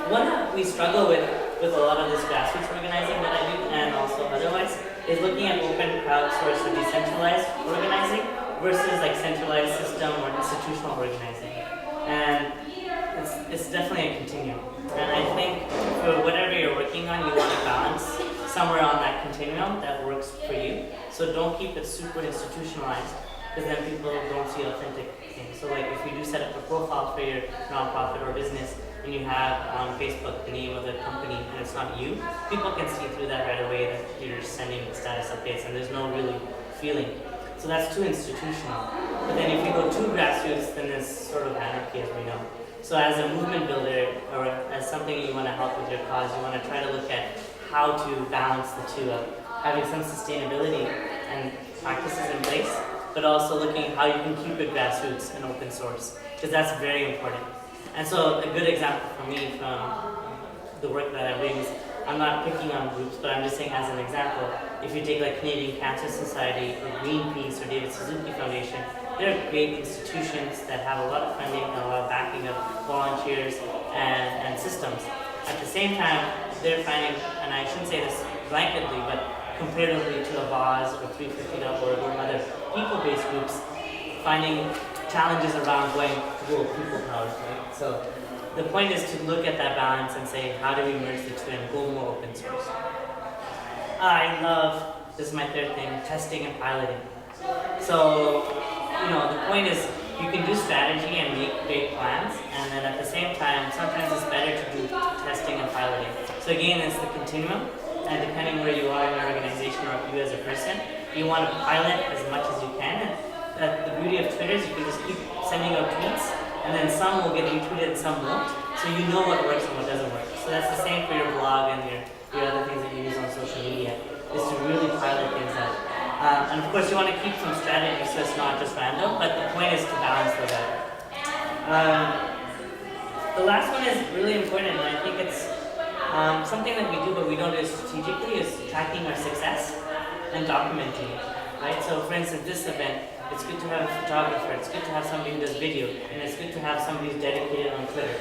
one that we struggle with a lot of this grassroots organizing that I do and also otherwise is looking at open crowdsourced or decentralized organizing versus like centralized system or institutional organizing. And it's definitely a continuum. And I think for whatever you're working on, you want to balance somewhere on that continuum that works for you. So don't keep it super institutionalized, because then people don't see authentic things. So like if you do set up a profile for your nonprofit or business and you have on Facebook the name of the company and it's not you, people can see through that right away that you're sending status updates and there's no really feeling. So that's too institutional. But then if you go too grassroots, then there's sort of anarchy, as we know. So as a movement builder, or as something you want to help with your cause, you want to try to look at how to balance the two of having some sustainability and practices in place, but also looking how you can keep it grassroots and open source, because that's very important. And so a good example for me from the work that I'm doing is, I'm not picking on groups, but I'm just saying as an example, if you take like Canadian Cancer Society or Greenpeace or David Suzuki Foundation, they're great institutions that have a lot of funding and a lot of backing of volunteers and systems. At the same time, they're finding, and I shouldn't say this blanketly, but comparatively to Avaaz or 350.org or other people-based groups, finding challenges around going global people powers, right? So the point is to look at that balance and say, how do we merge the two and go more open source? I love, this is my third thing, testing and piloting. So, the point is you can do strategy and make great plans, and then at the same time, sometimes it's better to do testing and piloting. So again, it's the continuum, and depending where you are in your organization or you as a person, you want to pilot as much as you can. And the beauty of Twitter is you can just keep sending out tweets, and then some will get retweeted and some won't. So you know what works and what doesn't work. So that's the same for your blog and your other things that you use on social media, is to really pilot things out. And of course you want to keep some strategy so it's not just random, but the point is to balance those out. The last one is really important, and I think it's something that we do but we don't do strategically, is tracking our success and documenting it, right? So for instance, this event, it's good to have a photographer, it's good to have somebody who does video, and it's good to have somebody who's dedicated on Twitter.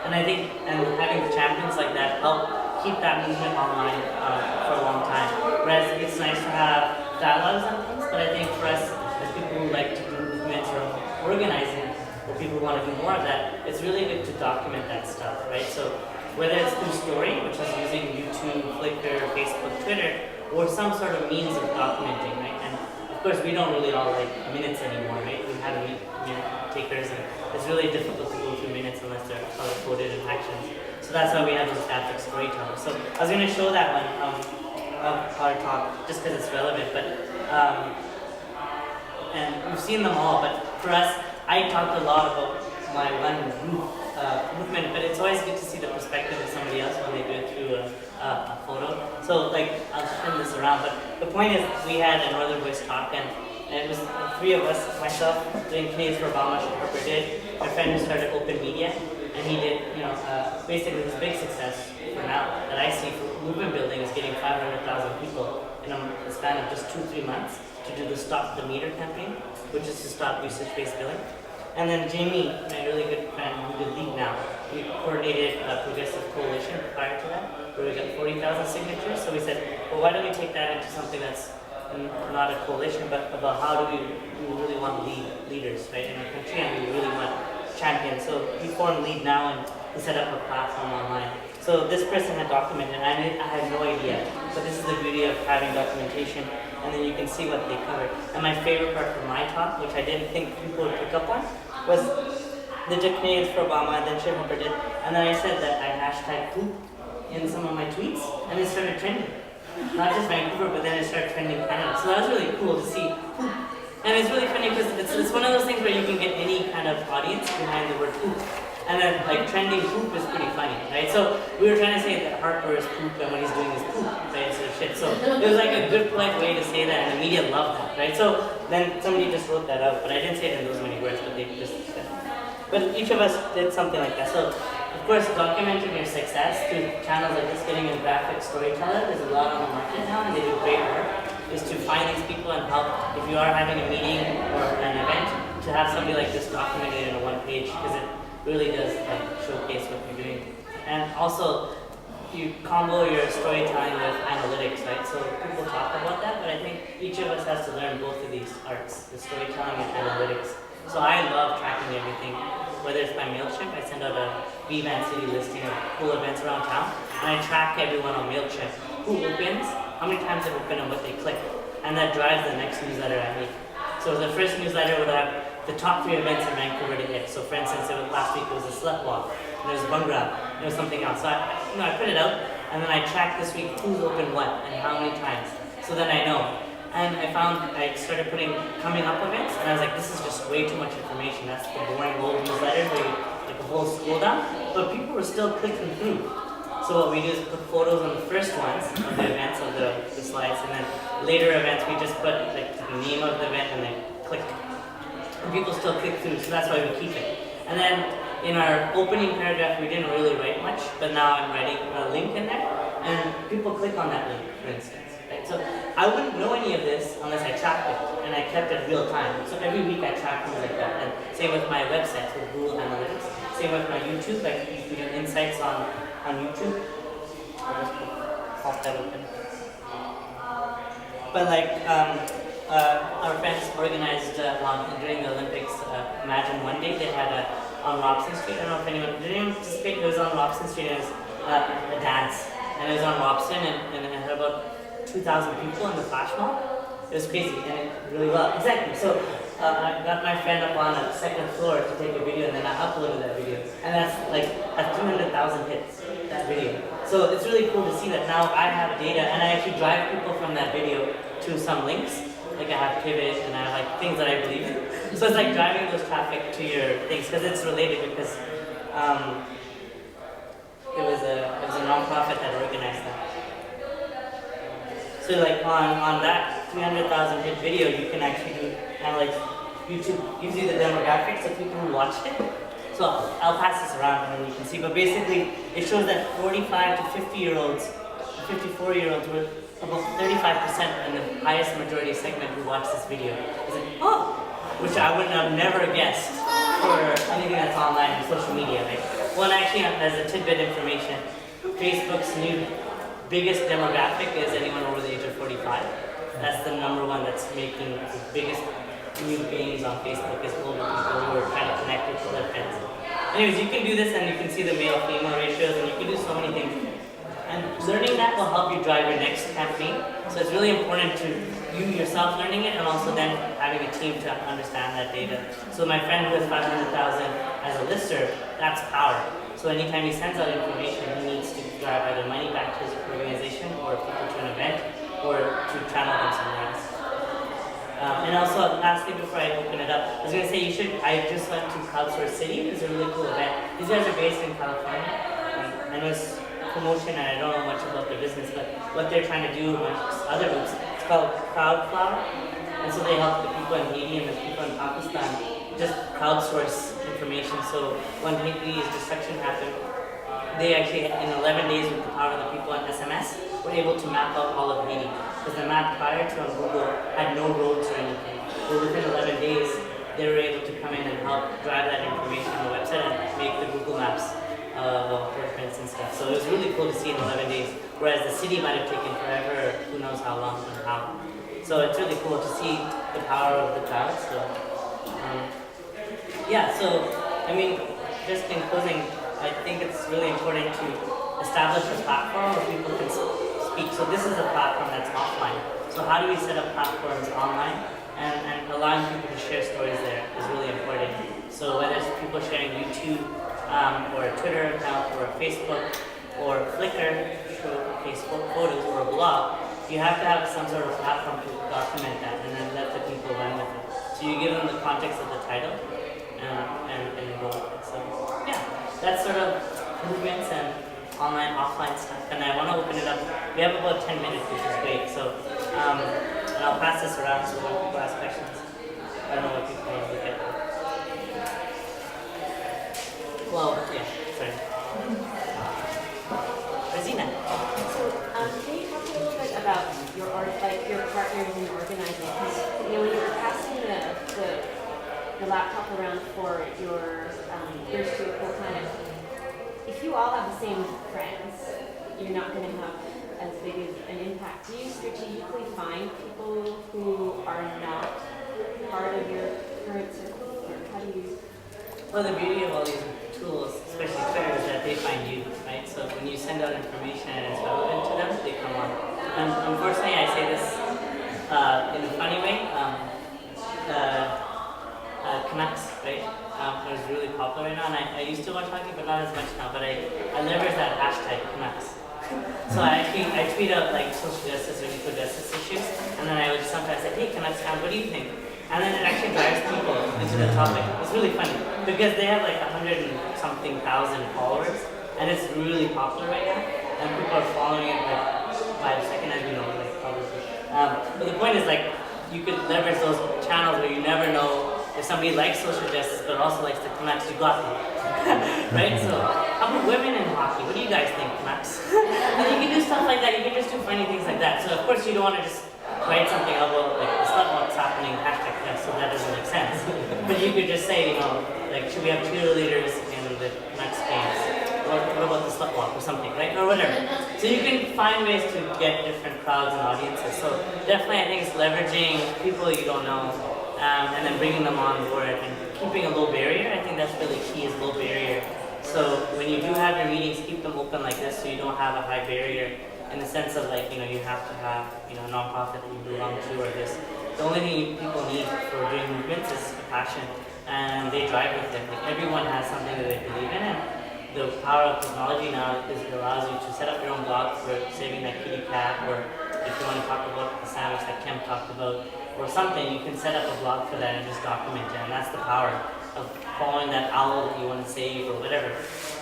And I think having champions like that help keep that movement online for a long time. Whereas it's nice to have dialogues on things, but I think for us, as people who like to do movements or organizing, or people who want to do more of that, it's really good to document that stuff, right? So whether it's through story, which is using YouTube, Flickr, Facebook, Twitter, or some sort of means of documenting, right? And of course, we don't really all like minutes anymore, right? We have minute takers, and it's really difficult to go through minutes unless they're color-coded in actions. So that's why we have those graphic storytellers. So I was going to show that one of our talk just because it's relevant, but and we've seen them all. But for us, I talked a lot about my one group movement, but it's always good to see the perspective of somebody else when they do it through a photo. So like, I'll turn this around, but the point is we had a Northern Voice talk, and it was three of us, myself, doing Canadians for Obama, Harper did, our friend who started Open Media, and he did, basically his big success for now that I see for movement building is getting 500,000 people in a span of just 2-3 months to do the Stop the Meter campaign, which is to stop usage-based billing. And then Jamie, my really good friend who did Lead Now, we coordinated a progressive coalition prior to that, where we got 40,000 signatures. So we said, well, why don't we take that into something that's not a coalition, but about how do we really want leaders, right, in our country, and we really want champions. So we formed Lead Now, and we set up a platform online. So this person had documented, and I had no idea. So this is the beauty of having documentation, and then you can see what they covered. And my favorite part from my talk, which I didn't think people would pick up on, was the Canadians for Obama, and then Harper did, and then I said that I hashtag poop in some of my tweets, and it started trending. Not just Vancouver, but then it started trending Canada. So that was really cool to see poop. And it's really funny because it's one of those things where you can get any kind of audience behind the word poop. And then like trending poop is pretty funny, right? So we were trying to say that Harper is poop and what he's doing is poop, right? So shit. So it was like a good polite way to say that, and the media loved that, right? So then somebody just wrote that out, but I didn't say it in those many words, but they just said it. But each of us did something like that. So of course, documenting your success through channels like this, getting a graphic storyteller, there's a lot on the market now, and they do great work, is to find these people and help, if you are having a meeting or an event, to have somebody like this documented in a one page, because it really does like showcase what you're doing. And also, you combo your storytelling with analytics, right? So people talk about that, but I think each of us has to learn both of these arts, the storytelling and analytics. So I love tracking everything, whether it's by MailChimp, I send out a VVan City listing of cool events around town, and I track everyone on MailChimp, who opens, how many times they open, and what they click, and that drives the next newsletter I make. So the first newsletter would have the top 3 events in Vancouver to hit. So for instance, last week it was a slut walk, and there's a bum grab, and there was something else. So I put it out, and then I track this week who's opened what and how many times. So then I know. And I found I started putting coming up events, and I was like, this is just way too much information. That's the boring old newsletter where you like a whole scroll down. But people were still clicking through. So what we do is put photos on the first ones of the events of the slides, and then later events we just put like the name of the event and then click. And people still click through, so that's why we keep it. And then in our opening paragraph, we didn't really write much, but now I'm writing a link in there, and people click on that link, for instance. Right? So I wouldn't know any of this unless I tracked it, and I kept it real time. So every week I track things like that, and same with my websites with Google Analytics. Same with my YouTube, like you do insights on YouTube. I'll just pop that open. But like, our friends organized during the Olympics, Imagine One Day, they had on Robson Street. I don't know if anyone, did anyone participate? It was on Robson Street, and it was a dance. And it was on Robson, and it had about 2,000 people in the flash mob. It was crazy, and it really well. Exactly. So I got my friend up on a second floor to take a video, and then I uploaded that video. And that's like at 200,000 hits, that video. So it's really cool to see that now I have data, and I actually drive people from that video to some links. Like I have Pivot, and I have like things that I believe in. So it's like driving those traffic to your things, because it's related, because it was a non-profit that organized that. So like on that 300,000 hit video, you can actually do kind of like YouTube gives you the demographics of people who watched it. So I'll pass this around and then you can see. But basically, it shows that 45 to 50-year-olds, 54-year-olds were about 35% in the highest majority segment who watched this video. It's like, oh, which I would have never guessed for anything that's online and social media, right? Well, actually, as a tidbit information, Facebook's new biggest demographic is anyone over the age of 45. That's the number one that's making the biggest new gains on Facebook is older people who are trying to connect with their friends. Anyways, you can do this and you can see the male-female ratios and you can do so many things. And learning that will help you drive your next campaign. So it's really important to you yourself learning it and also then having a team to understand that data. So my friend who has 500,000 as a lister, that's power. So anytime he sends out information, he needs to drive either money back to his organization or people to an event or to channel them somewhere else. And also, lastly, before I open it up, I was going to say I just went to Crowdsource City. It's a really cool event. These guys are based in California. I know it's promotion and I don't know much about their business, but what they're trying to do with other groups, it's called Crowdflower. And so they help the people in Haiti and the people in Pakistan just crowdsource information. So when Haiti's destruction happened, they actually, in 11 days with the power of the people on SMS, were able to map out all of Haiti. Because the map prior to on Google had no roads or anything. But within 11 days, they were able to come in and help drive that information on the website and make the Google Maps footprints and stuff. So it was really cool to see in 11 days, whereas the city might have taken forever, or who knows how long and how. So it's really cool to see the power of the cloud. So, I mean, just in closing, I think it's really important to establish a platform where people can speak. So this is a platform that's offline. So how do we set up platforms online? And allowing people to share stories there is really important. So whether it's people sharing YouTube, or a Twitter account, or a Facebook, or Flickr, show Facebook photos, or a blog, you have to have some sort of platform to document that and then let the people run with it. So you give them the context of the title and go with it. So yeah, that's sort of movements and online, offline stuff. And I want to open it up. We have about 10 minutes, which is great. So and I'll pass this around so when people ask questions. I don't know what people want to look at. Well, yeah, sorry. Rosina. So, can you talk a little bit about your your partners in organizing? Because when you were passing the laptop around for your first year full-time if you all have the same friends, you're not going to have as big as an impact. Do you strategically find people who are not part of your current circle, or how do you? Well, the beauty of all these tools, especially Twitter, is that they find you, right? So when you send out information and it's relevant to them, they come on. And unfortunately, I say this in a funny way. Canucks, right? Is really popular right now, and I used to watch hockey, but not as much now. But I leverage that hashtag Canucks. So I tweet out like social justice or equal justice issues, and then I would sometimes say, hey, Canucks fans, what do you think? And then it actually drives people into the topic. It's really funny because they have like 100 and something thousand followers, and it's really popular right now, and people are following it like 5 seconds, as you know, like obviously. But the point is like you could leverage those channels where you never know if somebody likes social justice but also likes the Canucks, you got them. Right? So how about women in hockey? What do you guys think, Canucks? And you can do stuff like that, you can just do funny things like that. So of course you don't want to just write something about like it's not what's happening, hashtag Canucks, so that doesn't make sense. But you could just say, you know, like should we have cheerleaders in the Canucks games? Or what about the slut walk or something, right? Or whatever. So you can find ways to get different crowds and audiences. So definitely I think it's leveraging people you don't know. And then bringing them on board and keeping a low barrier. I think that's really key, is low barrier. So when you do have your meetings, keep them open like this so you don't have a high barrier in the sense of like, you know, you have to have, you know, a nonprofit that you belong to or this. The only thing people need for doing movements is passion, and they drive with it. Like everyone has something that they believe in, and the power of technology now is it allows you to set up your own blog for saving that kitty cat, or if you want to talk about the sandwich that Kim talked about, or something, you can set up a blog for that and just document it, and that's the power of following that owl that you want to save or whatever.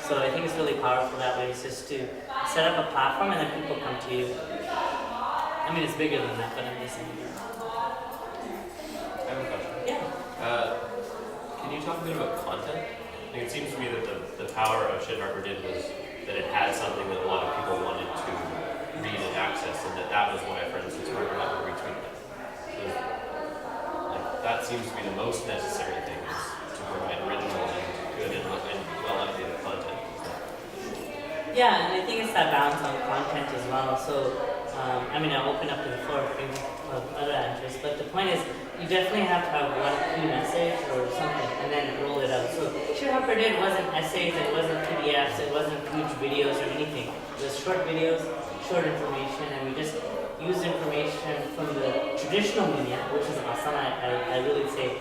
So I think it's really powerful that way. It's just to set up a platform and then people come to you. I mean, it's bigger than that, but I'm just saying. I have a question. Yeah. Can you talk a bit about content? Like, it seems to me that the power of Shit Harper did was that it had something that a lot of people wanted to read and access, and that was why, for instance, Harper would retweet them. Like, that seems to be the most necessary thing, is to provide original and good and well updated content. Yeah, and I think it's that balance on content as well. So, I mean, I'll open up to the floor for other answers, but the point is, you definitely have to have one key message or something, and then roll it out. So, Shit Harper did wasn't essays, it wasn't PDFs, it wasn't huge videos or anything. It was short videos, short information, and we just used information from the traditional media, which is awesome. I really say,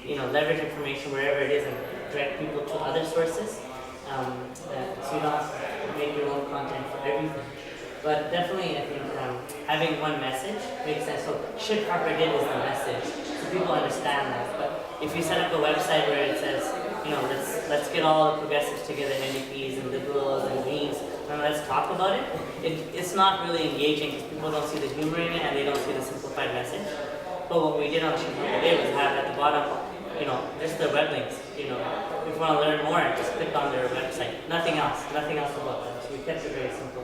you know, leverage information wherever it is and direct people to other sources. So you don't have to make your own content for everything. But definitely, I think having one message makes sense. So Shit Harper did is the message, so people understand that. But if you set up a website where it says, you know, let's get all the progressives together, NDPs and liberals and Greens, and let's talk about it, it's not really engaging because people don't see the humor in it and they don't see the simplified message. But what we did on Shit Harper today was have at the bottom, you know, just the web links. You know, if you want to learn more, just click on their website. Nothing else about them. So we kept it very simple.